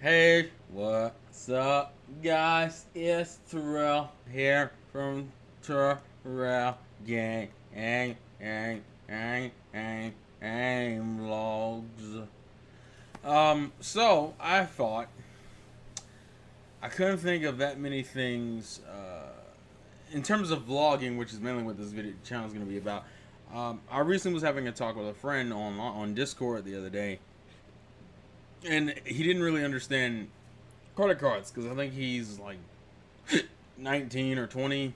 Hey, what's up, guys? It's Terrell here from Terrell Gang, vlogs. So I thought I couldn't think of that many things in terms of vlogging, which is mainly what this video channel is going to be about. I recently was having a talk with a friend on Discord the other day, and he didn't really understand credit cards because I think he's like 19 or 20,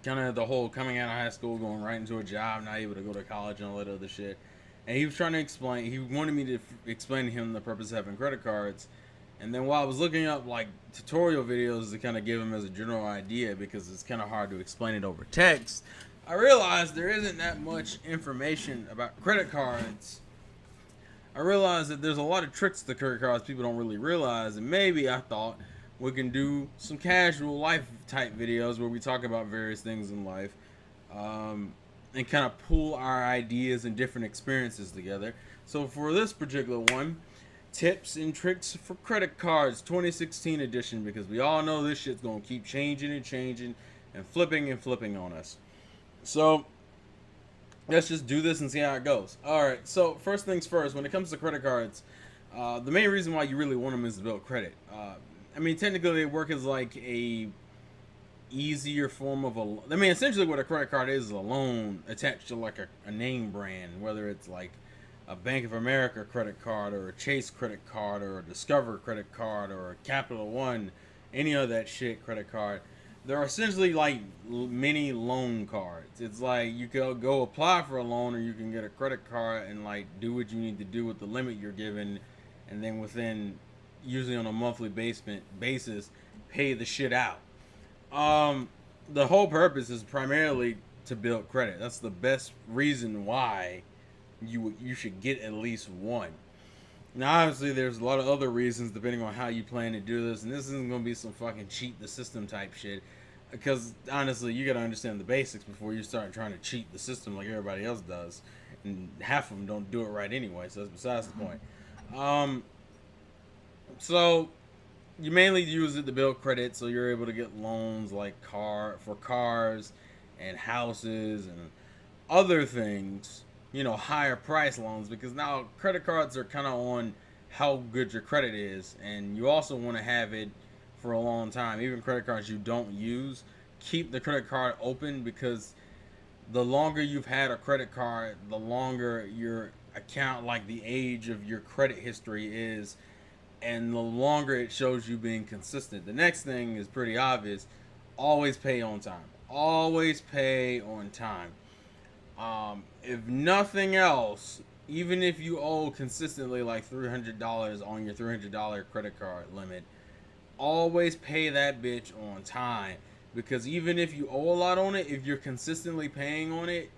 kind of the whole coming out of high school, going right into a job, not able to go to college and all that other shit. And he was trying to explain, he wanted me to explain to him the purpose of having credit cards. And then while I was looking up like tutorial videos to kind of give him as a general idea, because it's kind of hard to explain it over text, I realized there isn't that much information about credit cards. I realized that there's a lot of tricks to credit cards people don't really realize, and maybe I thought we can do some casual life type videos where we talk about various things in life, and kind of pool our ideas and different experiences together. So for this particular one, tips and tricks for credit cards 2016 edition, because we all know this shit's gonna keep changing and flipping on us. So let's just do this and see how it goes. Alright, so first things first, when it comes to credit cards, the main reason why you really want them is to build credit. I mean, technically they work as like a easier form of essentially what a credit card is a loan attached to like a name brand, whether it's like a Bank of America credit card or a Chase credit card or a Discover credit card or a Capital One, any of that shit credit card. They're essentially like mini loan cards. It's like you can go apply for a loan, or you can get a credit card and like do what you need to do with the limit you're given, and then within, usually on a monthly basis, pay the shit out. The whole purpose is primarily to build credit. That's the best reason why you should get at least one. Now, obviously, there's a lot of other reasons depending on how you plan to do this, and this isn't going to be some fucking cheat the system type shit, because honestly, you got to understand the basics before you start trying to cheat the system like everybody else does, and half of them don't do it right anyway, so that's besides the point. So you mainly use it to build credit, so you're able to get loans like for cars and houses and other things, higher price loans, because now credit cards are kind of on how good your credit is, and you also want to have it for a long time. Even credit cards you don't use, keep the credit card open, because the longer you've had a credit card, the longer your account, like the age of your credit history is, and the longer it shows you being consistent. The next thing is pretty obvious: always pay on time. Always pay on time. If nothing else, even if you owe consistently like $300 on your $300 credit card limit, always pay that bitch on time. Because even if you owe a lot on it, if you're consistently paying on it,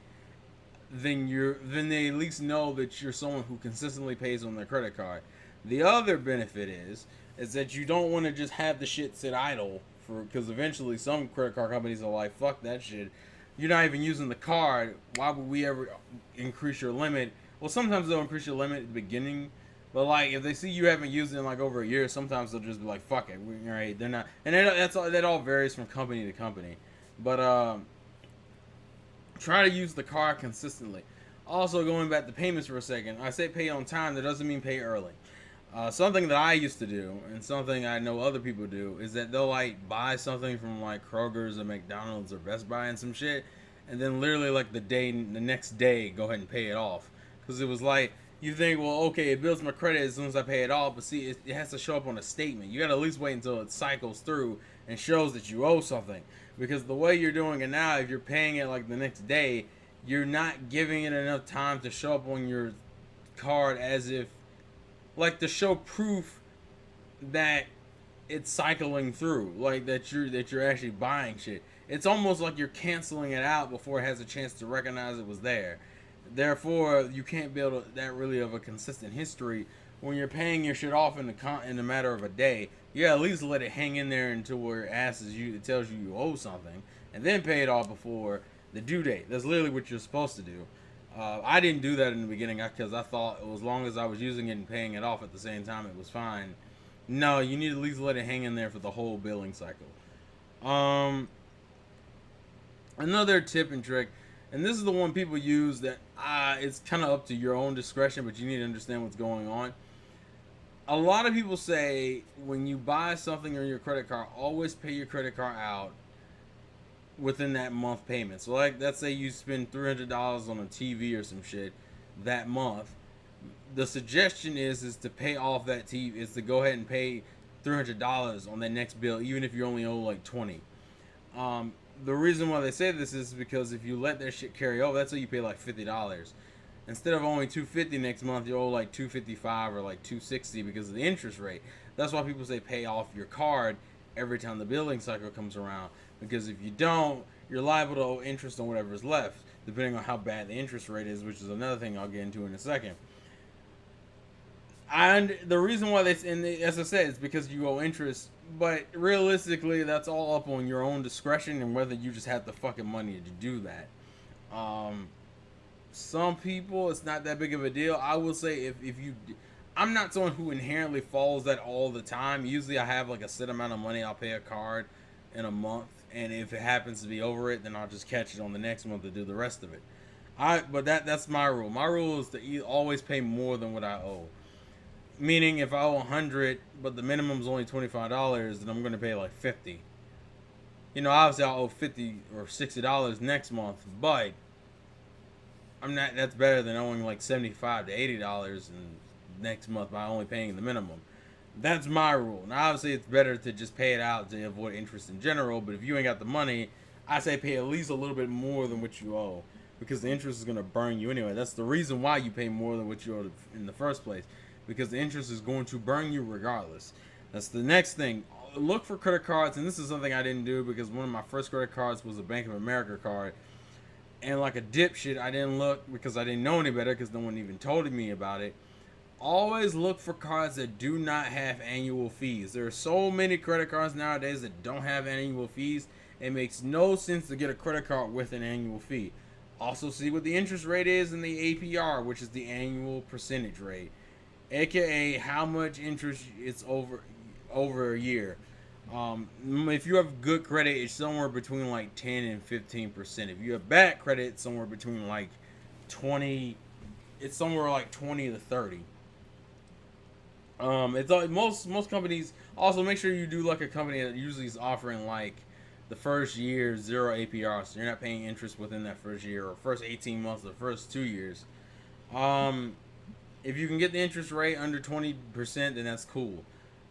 then they at least know that you're someone who consistently pays on their credit card. The other benefit is that you don't want to just have the shit sit idle, because eventually some credit card companies are like, fuck that shit. You're not even using the card. Why would we ever increase your limit? Well, sometimes they'll increase your limit at the beginning, but like if they see you haven't used it in like over a year, sometimes they'll just be like, fuck it, right? They're not, and that all varies from company to company. But try to use the card consistently. Also, going back to payments for a second, I say pay on time. That doesn't mean pay early. Something that I used to do, and something I know other people do, is that they'll like buy something from like Kroger's or McDonald's or Best Buy and some shit, and then literally like the next day, go ahead and pay it off. Because it was like, you think, well, okay, it builds my credit as soon as I pay it off, but see, it has to show up on a statement. You gotta at least wait until it cycles through and shows that you owe something. Because the way you're doing it now, if you're paying it like the next day, you're not giving it enough time to show up on your card as if, like, to show proof that it's cycling through, like that you're actually buying shit. It's almost like you're canceling it out before it has a chance to recognize it was there. Therefore, you can't build that really of a consistent history when you're paying your shit off in a matter of a day. You at least let it hang in there until where it tells you owe something, and then pay it off before the due date. That's literally what you're supposed to do. I didn't do that in the beginning because I thought as long as I was using it and paying it off at the same time, it was fine. No, you need to at least let it hang in there for the whole billing cycle. Um, Another tip and trick, and this is the one people use that it's kind of up to your own discretion, but you need to understand what's going on. A lot of people say when you buy something on your credit card, always pay your credit card out within that month payment. So, like, let's say you spend $300 on a TV or some shit that month. The suggestion is to pay off that TV, is to go ahead and pay $300 on that next bill, even if you only owe like 20. Um, the reason why they say this is because if you let that shit carry over, that's how you pay like $50. Instead of only $250 next month, you owe like $255 or like $260 because of the interest rate. That's why people say pay off your card every time the billing cycle comes around. Because if you don't, you're liable to owe interest on whatever is left, depending on how bad the interest rate is, which is another thing I'll get into in a second. And the reason why as I said, it's because you owe interest. But realistically, that's all up on your own discretion and whether you just have the fucking money to do that. Some people, it's not that big of a deal. I will say if you, I'm not someone who inherently follows that all the time. Usually, I have like a set amount of money I'll pay a card in a month, and if it happens to be over it, then I'll just catch it on the next month to do the rest of it. But that's my rule. My rule is to always pay more than what I owe. Meaning, if I owe 100, but the minimum is only $25, then I'm going to pay like 50. You know, obviously I'll owe 50 or $60 next month, but I'm not. That's better than owing like 75 to $80 next month by only paying the minimum. That's my rule. Now, obviously, it's better to just pay it out to avoid interest in general. But if you ain't got the money, I say pay at least a little bit more than what you owe, because the interest is gonna burn you anyway. That's the reason why you pay more than what you owe in the first place, because the interest is going to burn you regardless. That's the next thing. Look for credit cards, and this is something I didn't do because one of my first credit cards was a Bank of America card. And like a dipshit, I didn't look because I didn't know any better because no one even told me about it. Always look for cards that do not have annual fees. There are so many credit cards nowadays that don't have annual fees. It makes no sense to get a credit card with an annual fee. Also, see what the interest rate is in the APR, which is the annual percentage rate, aka how much interest it's over a year. If you have good credit, it's somewhere between like 10 and 15%. If you have bad credit, it's somewhere between like 20. It's somewhere like 20 to 30. It's most companies also make sure you do like a company that usually is offering like the first year 0 APR, so you're not paying interest within that first year or first 18 months or first 2 years. If you can get the interest rate under 20%, then that's cool.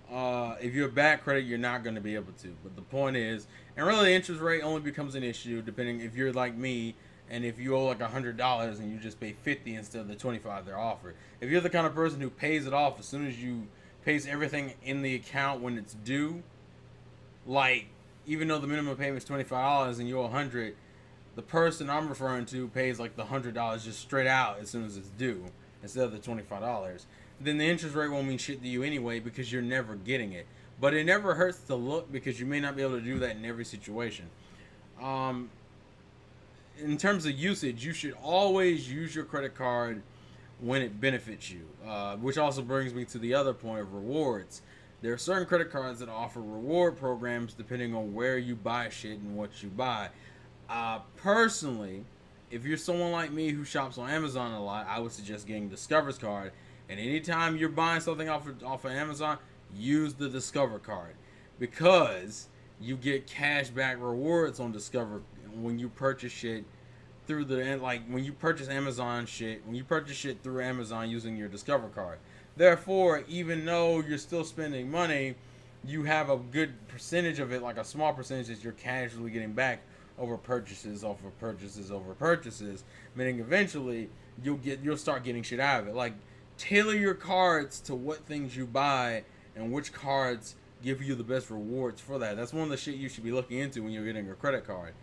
If you have bad credit, you're not going to be able to. But the point is, and really the interest rate only becomes an issue depending if you're like me and if you owe like $100 and you just pay 50 instead of the 25 they're offered. If you're the kind of person who pays it off as soon as you pays everything in the account when it's due, like even though the minimum payment is $25 and you owe 100, the person I'm referring to pays like the $100 just straight out as soon as it's due instead of the $25. Then the interest rate won't mean shit to you anyway because you're never getting it. But it never hurts to look because you may not be able to do that in every situation. In terms of usage, you should always use your credit card when it benefits you, which also brings me to the other point of rewards. There are certain credit cards that offer reward programs depending on where you buy shit and what you buy. Personally, if you're someone like me who shops on Amazon a lot, I would suggest getting Discover's card. And anytime you're buying something off of Amazon, use the Discover card, because you get cash back rewards on Discover when you purchase shit through when you purchase shit through Amazon using your Discover card. Therefore, even though you're still spending money, you have a good percentage of it, like a small percentage that you're casually getting back over purchases, meaning eventually you'll start getting shit out of it. Like, tailor your cards to what things you buy and which cards give you the best rewards for that. That's one of the shit you should be looking into when you're getting a credit card.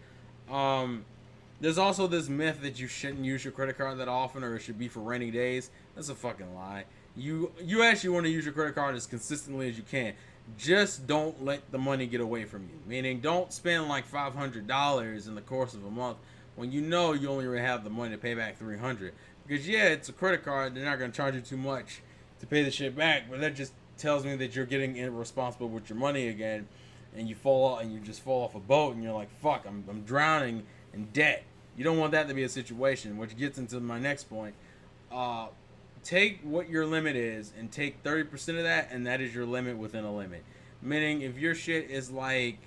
There's also this myth that you shouldn't use your credit card that often, or it should be for rainy days. That's a fucking lie. You actually want to use your credit card as consistently as you can. Just don't let the money get away from you. Meaning, don't spend like $500 in the course of a month when you know you only have the money to pay back 300. Because yeah, it's a credit card, they're not gonna charge you too much to pay the shit back, but that just tells me that you're getting irresponsible with your money again, and you fall out and you just fall off a boat and you're like, fuck, I'm drowning in debt. You don't want that to be a situation, which gets into my next point. Uh, Take what your limit is and take 30% of that, and that is your limit within a limit. Meaning, if your shit is like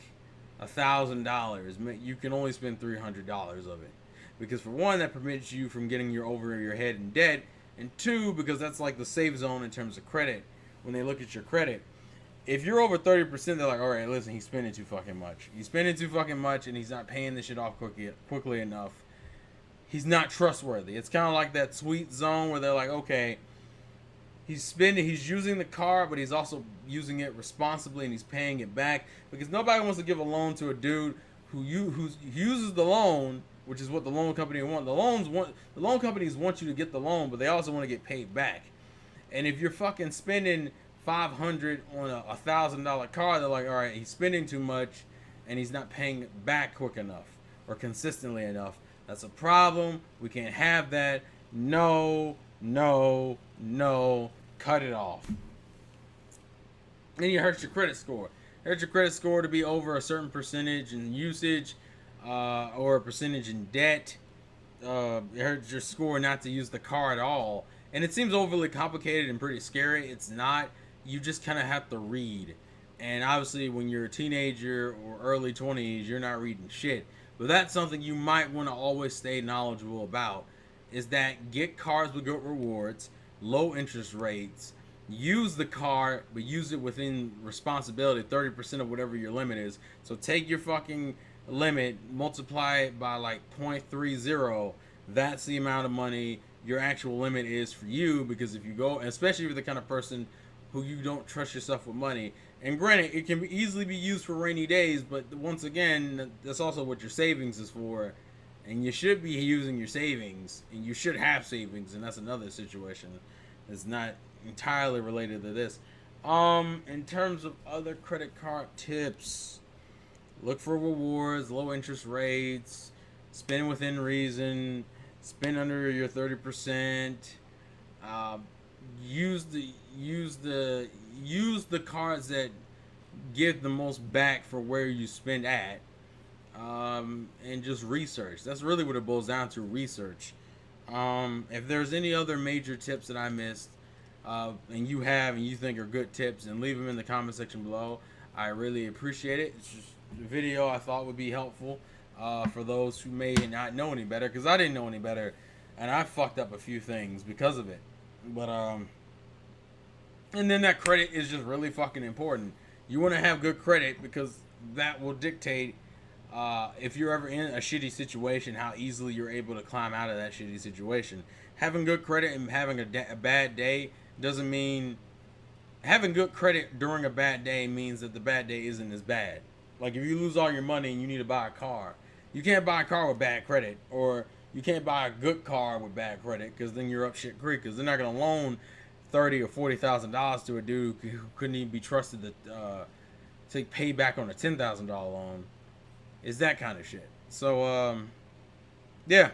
$1,000, you can only spend $300 of it, because for one, that prevents you from getting your over your head in debt, and two, because that's like the safe zone in terms of credit. When they look at your credit, if you're over 30%, they're like, all right, listen, he's spending too fucking much. He's spending too fucking much, and he's not paying this shit off quickly enough. He's not trustworthy. It's kind of like that sweet zone where they're like, okay, he's using the car, but he's also using it responsibly and he's paying it back, because nobody wants to give a loan to a dude who uses the loan, which is what the loan company want. The loan companies want you to get the loan, but they also want to get paid back. And if you're fucking spending 500 on a $1,000 car, they're like, all right, he's spending too much and he's not paying it back quick enough or consistently enough. That's a problem. We can't have that. No, no, no. Cut it off. Then you hurt your credit score. Hurt your credit score to be over a certain percentage in usage, or a percentage in debt. It hurts your score not to use the car at all. And it seems overly complicated and pretty scary. It's not. You just kind of have to read. And obviously, when you're a teenager or early 20s, you're not reading shit. But that's something you might want to always stay knowledgeable about, is that get cars with good rewards, low interest rates, use the car, but use it within responsibility, 30% of whatever your limit is. So take your fucking limit, multiply it by like 0.30. That's the amount of money your actual limit is for you, because if you go, especially if you're the kind of person who you don't trust yourself with money, and granted, it can easily be used for rainy days, but once again, that's also what your savings is for. And you should be using your savings, and you should have savings, and that's another situation that's not entirely related to this. In terms of other credit card tips, look for rewards, low interest rates, spend within reason, spend under your 30%. Uh, use the cards that give the most back for where you spend at, and just research. That's really what it boils down to, research. If there's any other major tips that I missed, and you have and you think are good tips, and leave them in the comment section below. I really appreciate it. It's just a video I thought would be helpful for those who may not know any better, because I didn't know any better, and I fucked up a few things because of it. But and then that credit is just really fucking important. You want to have good credit, because that will dictate, if you're ever in a shitty situation, how easily you're able to climb out of that shitty situation. Having good credit and having a bad day doesn't mean... Having good credit during a bad day means that the bad day isn't as bad. Like if you lose all your money and you need to buy a car, you can't buy a car with bad credit, or you can't buy a good car with bad credit, because then you're up shit creek, because they're not going to loan $30,000 or $40,000 to a dude who couldn't even be trusted to pay back on a $10,000 loan. It's that kind of shit. So yeah,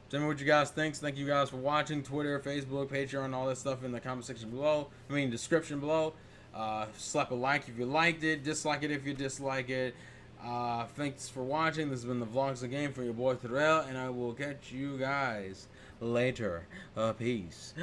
tell me what you guys think. Thank you guys for watching. Twitter, Facebook, Patreon, all that stuff in the comment section below. Description below. Slap a like if you liked it. Dislike it if you dislike it. Thanks for watching. This has been the Vlogs Again for your boy Terrell, and I will catch you guys later. Peace.